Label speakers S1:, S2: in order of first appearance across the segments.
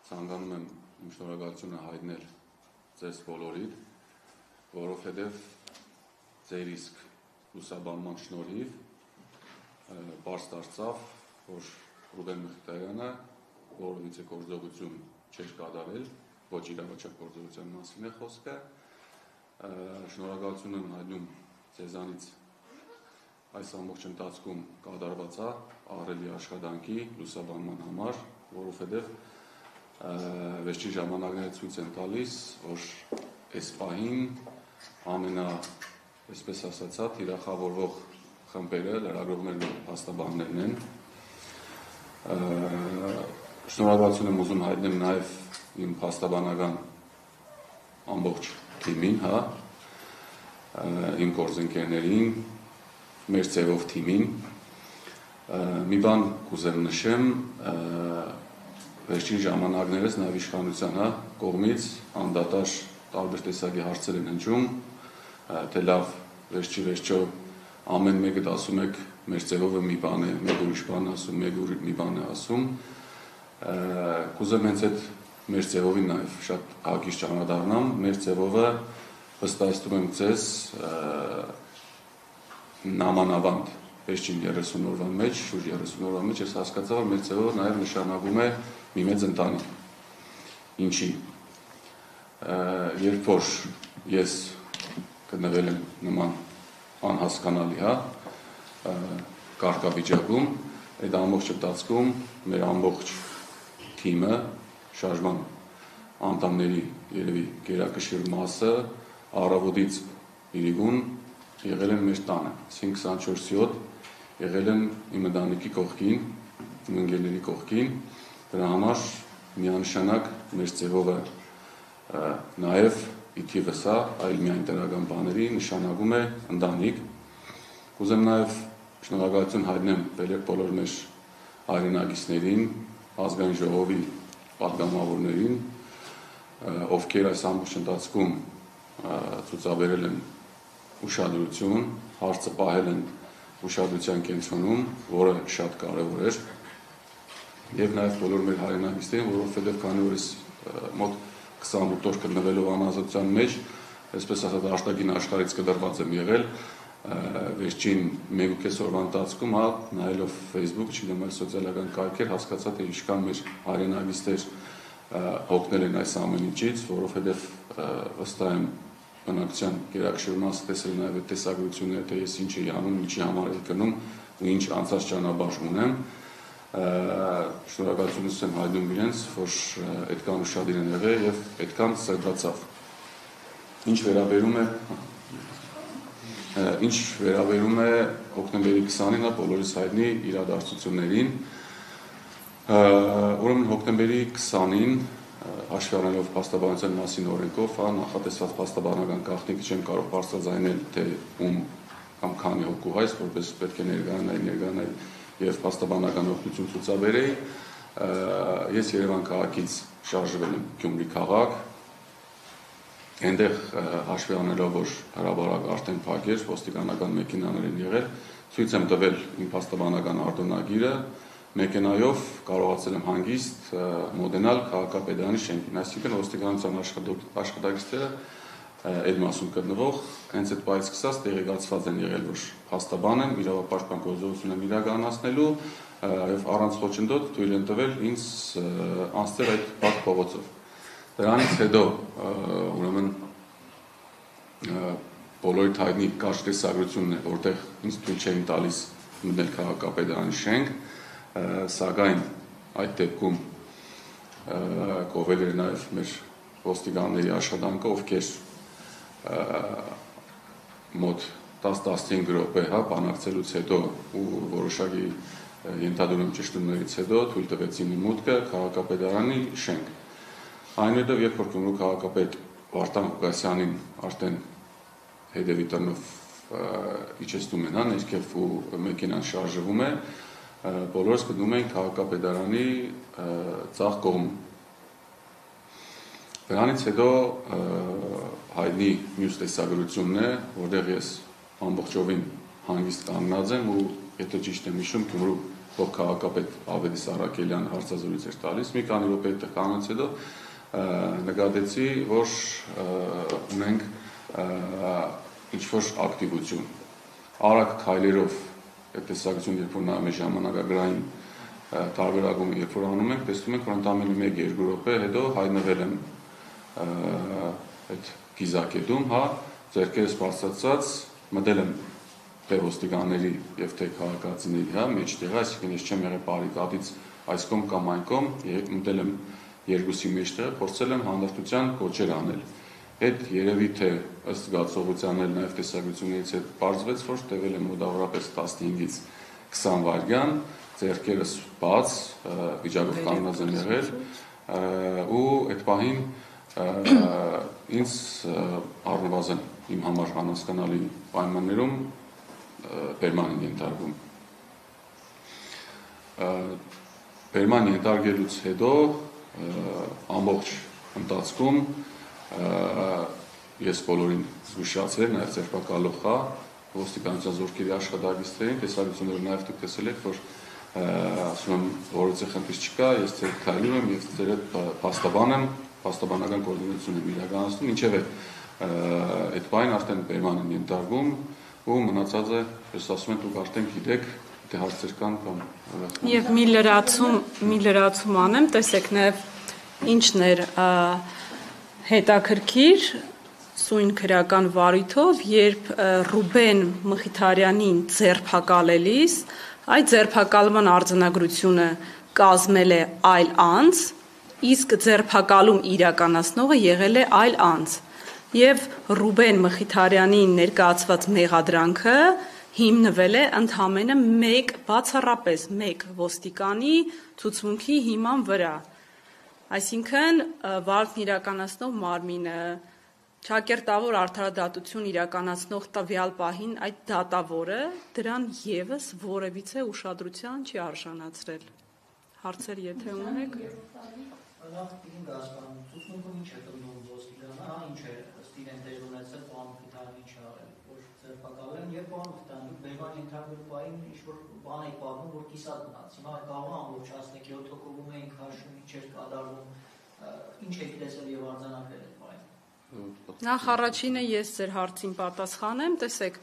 S1: ցանկանում եմ իմ շնորհակալությունը հայտնել ձեզ բոլորիդ, որովհետև ձեր իսկ լուսաբանման շնորհիվ բարձ դարձավ, որ Ռուբեն Մխիթարյանը որևիցե գործողություն չէր կատարել, ոչ իրավաչափ գործողության մասին է խոսքը, շնորհակալություն եմ հայտնում ձեզանից այս ամբողջ ընթացքում կատարված ահռելի աշխատանքի լուսաբանման համար, որովհետև վերջին ժամանակները ցույց են տալիս, որ այս պահին այսպես ասացա, թիրախավորվող խմբերը, լրագրողներն ու փաստաբաններն են։ Շնորհակալություն եմ ուզում հայտնել նաև իմ փաստաբանական ամբողջ թիմին, իմ գործընկերներին, մեր ձևով թիմին։ Մի բան կուզեմ նշեմ, վերջին ժամանակներս նաև իշխանության կողմից անդադար տարբեր տեսակի հարցեր են հնչում, թե լավ, վերջի ամեն մեկը ասում եք մեր ձևով մի բան է, մեկ ուրիշ բան ասում, մեկ ուրիշ մի բան է ասում, կուզեմ հենց այդ մեր ձևովին նաև շատ հակից ճանադառնամ, մեր ձևովը վստահեցնում եմ ձեզ նամանավանդ վերջին 30 օրվա մեջ, շուրջ 30 օրվա մեջ ես հասկացա, որ մեր ձևով նաև նշանակում է մի մեծ ընտանիք։ Ինչի։ Երբ որ ես գտնվել եմ նման անհասկանալի կարգավիճակում, այդ ամբողջ ընթացքում մեր ամբողջ թիմը, շարժման անդամների երևի գերակշիռ մասը առավոտից իրիկուն եղել են մեր տանը, 5-24/7 եղել են իմ ընտանիքի կողքին, իմ ընկերների կողքին, դրա համար միանշանակ մեր ձևովը նաև իթիվս այլ միայն տնական բաների նշանակում է ընտանիք։ Կուզեմ նաև շնորհակալություն հայտնեմ բոլոր մեր հայրենակիցներին, ազգային ժողովի պատգամավորներին, ովքեր այս ամբողջ ընթացքում ցուցաբերել են ուշադրություն, հարցը պահել են ուշադրության կենտրոնում, որը շատ կարևոր էր, եւ նաև բոլոր մեր հայրենակիցներին, որովհետեւ քանի որ ես մոտ 28 օր գտնվելով անազատության մեջ, այսպես ասած աշտագին աշխարհից կդրված եմ եղել, վերջին 1.5 օրվա ընթացքում, նայելով Facebook, չգիտեմ, այլ սոցիալական կայքեր, հասկացա, թե ինչքան մեր հայրենակիցներ հոգնել են այս ամեն ինչից, որովհետեւ վստահ եմ բնակչության գերակշիռ մասը տեսել նաև այդ տեսագրությունները, թե ես ինչ էի անում, ինչի համար էի գնում ու ինչ անցած ճանապարհ ունեմ։ Շնորհակալություն եմ հայտնում իրենց, որ այդքան ուշադիր են եղել եւ այդքան սրբացավ։ Ինչ վերաբերում է հոկտեմբերի 20-ին, բոլորիս հայտնի իրադարձություններին, ուրեմն հոկտեմբերի 20-ին հաշվի առնելով փաստաբանության մասին օրենքով, նախատեսված փաստաբանական գաղտնիքը չեմ կարող բարձրաձայնել, թե ում կամ քանի հոգու հայց, որպես պետք է ներգրանալ եւ փաստաբանական օգնություն ցուցաբերեի, ես Երևան քաղաքից շարժվել եմ Գյումրի քաղաք, այնտեղ հաշվի առնելով, որ հրաբարակ արդեն փակ էր, ոստիկանական մեքենաներ են եղել, ցույց եմ տվել իմ փաստաբանական արտոնագիրը, մեքենայով կարողացել եմ հանգիստ մոտենալ քաղաքապետարանի շենքին, այսինքն ոստիկանության աշխատակիցները այդ մասում գտնվող, հենց այդ պահից սկսած տեղեկացված են եղել, որ փաստաբան եմ, իրավապաշտպան գործողություն եմ իրականացնելու եւ առանց խոչընդոտ թույլ են տվել ինձ անցնել այդ բաց փողոցով։ Դրանից հետո ուրեմն բոլորի հայտնի կարճ տեսագրությունն է, որտեղ ինձ թույլ չէին տալիս մտնել քաղաքապետարանի շենք, սակայն այդ դեպքում կողել էր նաև մեր ոստիկանների աշխատանքը, ովքեր մոտ 10-15 րոպե բանակցելուց հետո ու որոշակի ենթադրում ճշտումներից հետո թույլ տվեցին մուտքը քաղաքապետարանի շենք։ Այնուհետև երբ որ Գյումրու քաղաքապետ Վարդան Ղուկասյանին արդեն հետևի տնով իջեցնում են ներքև ու մեքենան շարժվում է, բոլորս գտնում ենք քաղաքապետարանի ձախ կողմում։ Դրանից հետո հայտնի մյուս տեսագրությունն է, որտեղ ես ամբողջովին հանգիստ կանգնած եմ ու եթե ճիշտ եմ հիշում, Գյումրու որ քաղաքապետ Ավետիս Արաքելյանը հարցազրույց էր տալիս, մի քանի րոպե տխանից հետո նկատեցի, որ ունենք ինչ-որ ակտիվություն։ Արագ քայլերով այդ տեսակցությունը, երբ որ նայում եք ժամանակագրային տարբերակումը, երբ որ անում ենք, տեսնում ենք, որ ընդամենը 1-2 րոպե հետո հայտնվել եմ այդ գիզակետում, ձեռքերս բարձրացած, մտել եմ թե ոստիկանների եւ թե քաղաքացիների, մեջտեղը, այսինքն ես չեմ եղել բարիկադից այս կողմ կամ այն կողմ, մտել եմ երկուսի մեջտեղը, փորձել եմ հանդարտության կոչեր անել։ Այդ երևի թե ըստ զգացողության էլ նաեւ տեսակցություններից հետ բարձվեց, որ տևել եմ մոտավորապես 15-ից 20 վայրկյան, ձեռքերս բաց, վիճակով կանգնած եմ եղել, ու այդ պահին ինձ առնվազն իմ համար անհասկանալի պայմաններում բերման են ենթարկվում։ Բերման ենթարկելուց հետո ամբողջ ընթացքում ես բոլորին զգուշացրել, նաև ձերբակալող ոստիկանության զորքերի աշխատակիցներին, տեսակցությունները նաև դուք տեսել եք, որ ասում եմ, որոցի խնդիր չկա, ես ձեր քայլում եմ եւ ձեր հետ փաստաբան եմ, փաստաբանական կոորդինացիա եմ իրականացնում, ինչեւ այդ բանը արդեն բերման են ենթարկվում ու մնացածը, ես ասում եմ, դուք արդեն գիտեք, թե հարցեր կան կամ
S2: Եվ մի լրացում անեմ, տեսեք նաև ինչն էր հետաքրքիր սույն քրական վարույթով, երբ Ռուբեն Մխիթարյանին ձերբակալելիս, այդ ձերբակալման արձանագրությունը կազմել է այլ անձ, իսկ ձերբակալում իրականացնողը եղել է այլ անձ։ Եվ Ռուբեն Մխիթարյանին ներկայացված մեղադրանքը հիմնվել է ընդամենը բացառապես մեկ ոստիկանի ցուցմունքի հիման վրա։ Այսինքն վարույթն իրականացնող մարմինը ճակերտավոր արդարադատություն իրականացնող տվյալ պահին այդ դատավորը դրան եւս որևիցե ուշադրության չի արժանացրել։ Հարցեր եթե ունեք։
S3: Նախ ինձ հասկանում, ցուցմունքում ինչ է տրվում ոստիկանը, ինչ է ըստ իրեն դեր ունեցել պարոն Մխիթարյանի չարել, որ ձերբակալել եւ պարոն Մխիթարյանը բերման ենթարկվելու պահին ինչ-որ բան է պատմում, որ կիսատ մնաց։ Հիմա կարող է ամբողջ 17 հոգովում էինք հաշվում, ինչ էր կատարվում, ինչ եք տեսել եւ արձանագրել այդ պահին։
S2: Նախ առաջինը ես ձեր հարցին պատասխանեմ, տեսեք,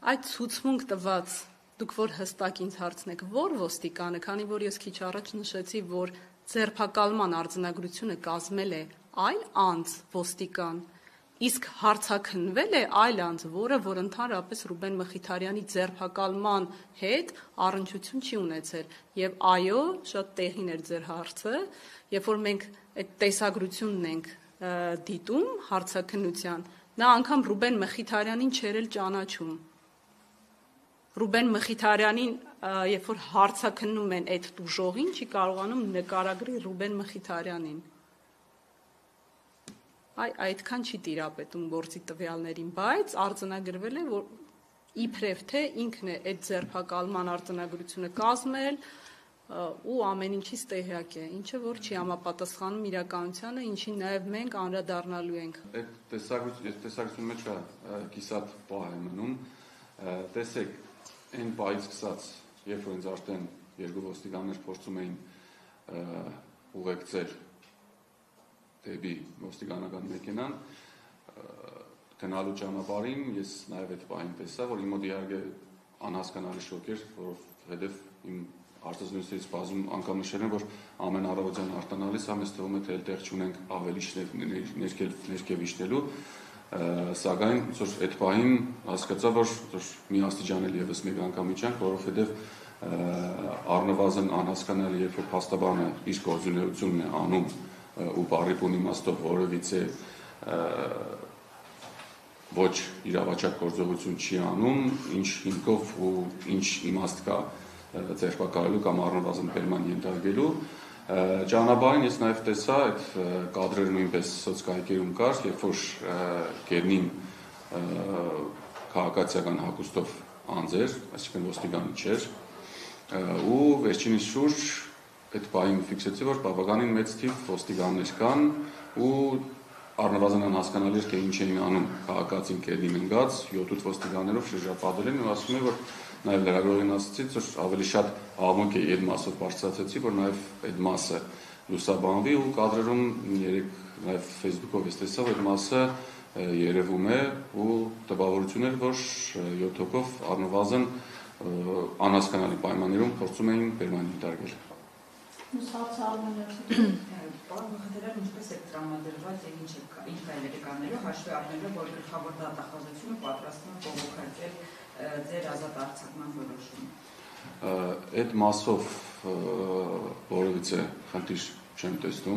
S2: այդ ցուցմունք տված դուք որ հստակ ինձ հարցնեք, որ ոստիկանը, քանի որ ես քիչ առաջ նշեցի, որ ձերբակալման արձանագրությունը կազմել է այլ անձ ոստիկան, իսկ հարցաքննվել է այլ անձ, որ ընդհանրապես Ռուբեն Մխիթարյանի ձերբակալման հետ առնչություն չի ունեցել։ Եվ այո, շատ տեղին էր ձեր հարցը, երբ որ մենք այդ տեսագրությունն ենք դիտում հարցաքննության, նա անգամ Ռուբեն Մխիթարյանին չէր էլ ճանաչում։ Ռուբեն Մխիթարյանին, երբ որ հարցաքննում են այդ տուժողին, չի կարողանում նկարագրի Ռուբեն Մխիթարյանին։ Այդքան չի տիրապետում գործի տվյալներին, բայց արձանագրվել է, որ իբրև թե ինքն է այդ ձերբակալման արձանագրությունը կազմել ու ամեն ինչից տեղյակ է, ինչը որ չի համապատասխանում իրականությանը, ինչին նաև մենք անդրադառնալու ենք։
S1: Այդ տեսակցության մեջ կիսատ պահ է մնում, տեսեք, այն պահից սկսած, երբ որ ինձ արդեն երկու ոստիկաններ փորձում էին ուղեկցել դեպի ոստիկանական մեքենան, գնալու ճանապարհին ես նաև այդ պահին տեսա, որ իմ մոտ իհարկե անհասկանալի շոկ էր, որովհետև իմ արտազնությունից բազում անգամ նշել եմ, որ ամեն առավոտյան արտանալիս մեզ թվում է, թե այդտեղ չունենք ավելի ներքև իջնելու, սակայն այդ պահին հասկացա, որ մի աստիճանել եւս մեկ անգամ իջանք, որովհետև առնվազն անհասկանալի, երբ որ փաստաբանը իր գործունեությունն է անում ու բառիպուն իմաստով որևիցե ոչ իրավաչափ գործողություն չի անում, ինչ հիմքով ու ինչ իմաստ կա ձերբակալելու կամ առնվազն բերման ենթարկելու։ Ճանապարհին ես նաև տեսա այդ կադրերը նույնպես սոցկայքերում կար, երբ որ Գերնին քաղաքացիական հագուստով անձ էր, այսինքն ոստիկանի չէր, ու վերջինիս շուրջ այդ պահին ֆիքսեցի, որ բավականին մեծ թիվ ոստիկաններ կան ու առնվազն անհասկանալի էր, թե ինչ էին անում քաղաքացին Գերնին ընկած 7-8 ոստիկաններով շրջապատել են ու ասում են, որ նաև լրագրողին ասացի, որ ավելի շատ աղմուկ է այդ մասով բարձրացեցի, որ նաև այդ մասը լուսաբանվի ու կադրերում երեք նաև Facebook-ով ես տեսա, որ այդ մասը երևում է ու տպավորություն էր, որ 7 հոգով առնվազն անհասկանալի պայմաններում փորձում էին բերման դարձնել։
S4: Պարոն Մխիթարյան, ինչպես է տրամադրված եւ ինչ կայլերի կանելու հաշվի առնելով, որ գլխավոր դատախազությունը պատրաստվում է բողոքարկել ձեր ազատ արձակման որոշումը։
S1: Այդ մասով որևիցե խնդիր չեմ տեսնում,